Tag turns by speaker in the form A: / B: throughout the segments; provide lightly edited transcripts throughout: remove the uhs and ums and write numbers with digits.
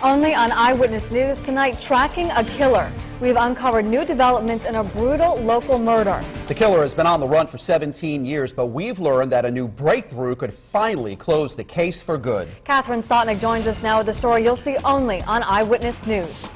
A: Only on Eyewitness News tonight, tracking a killer. We've uncovered new developments in a brutal local murder.
B: The killer has been on the run for 17 years, but we've learned that a new breakthrough could finally close the case for good.
A: Catherine Sotnick joins us now with the story you'll see only on Eyewitness News.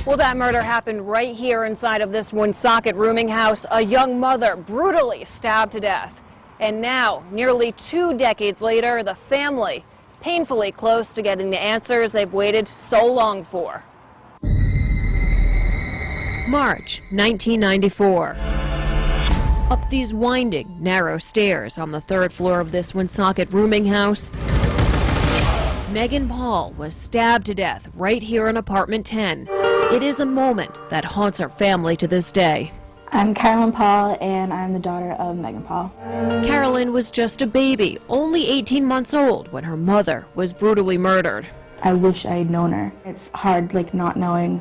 C: Well, that murder happened right here inside of this Woonsocket rooming house. A young mother brutally stabbed to death. And now, nearly 2 decades later, the family painfully close to getting the answers they've waited so long for. March 1994. Up these winding, narrow stairs on the 3rd floor of this Woonsocket rooming house, Megan Paul was stabbed to death right here in apartment 10. It is a moment that haunts her family to this day.
D: I'm Carolyn Paul, and I'm the daughter of Megan Paul.
C: Carolyn was just a baby, only 18 months old, when her mother was brutally murdered.
D: I wish I had known her. It's hard, not knowing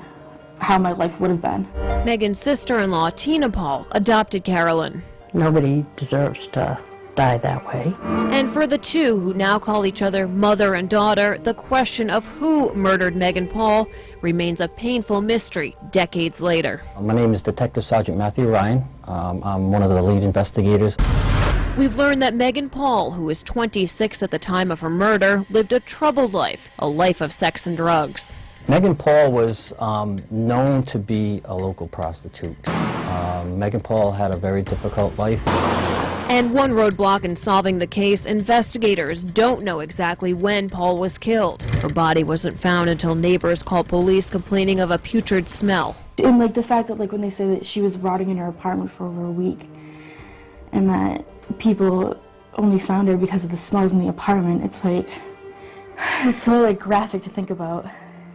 D: how my life would have been.
C: Megan's sister-in-law, Tina Paul, adopted Carolyn.
E: Nobody deserves to die that way.
C: And for the two who now call each other mother and daughter, the question of who murdered Megan Paul remains a painful mystery decades later.
F: My name is Detective Sergeant Matthew Ryan. I'm one of the lead investigators.
C: We've learned that Megan Paul, who was 26 at the time of her murder, lived a troubled life, a life of sex and drugs.
F: Megan Paul was known to be a local prostitute. Megan Paul had a very difficult life.
C: And one roadblock in solving the case, investigators don't know exactly when Paul was killed. Her body wasn't found until neighbors called police complaining of a putrid smell.
D: And the fact that when they say that she was rotting in her apartment for over a week and that people only found her because of the smells in the apartment, it's so graphic to think about.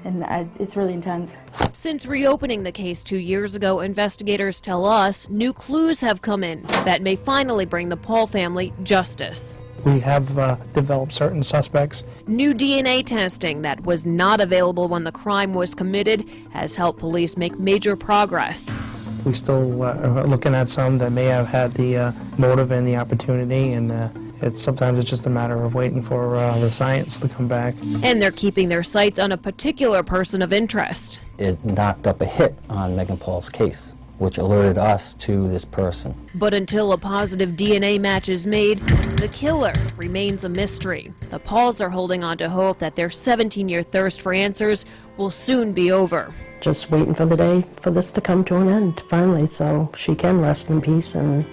D: And it's really intense.
C: Since reopening the case 2 years ago, investigators tell us new clues have come in that may finally bring the Paul family justice.
G: We have developed certain suspects.
C: New DNA testing that was not available when the crime was committed has helped police make major progress.
G: We still are looking at some that may have had the motive and the opportunity, and sometimes it's just a matter of waiting for the science to come back.
C: And they're keeping their sights on a particular person of interest.
F: It knocked up a hit on Megan Paul's case, which alerted us to this person.
C: But until a positive DNA match is made, the killer remains a mystery. The Pauls are holding on to hope that their 17-year thirst for answers will soon be over.
E: Just waiting for the day for this to come to an end, finally, so she can rest in peace and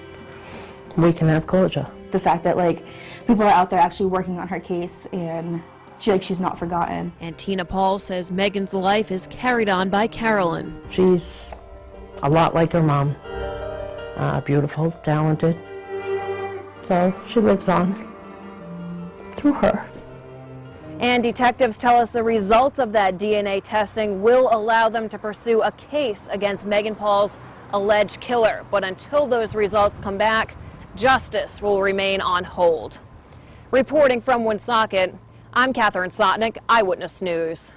E: we can have closure.
D: The fact that people are out there actually working on her case, and she's not forgotten.
C: And Tina Paul says Megan's life is carried on by Carolyn.
E: She's a lot like her mom. Beautiful, talented. So she lives on through her.
C: And detectives tell us the results of that DNA testing will allow them to pursue a case against Megan Paul's alleged killer. But until those results come back, justice will remain on hold. Reporting from Woonsocket, I'm Catherine Sotnick, Eyewitness News.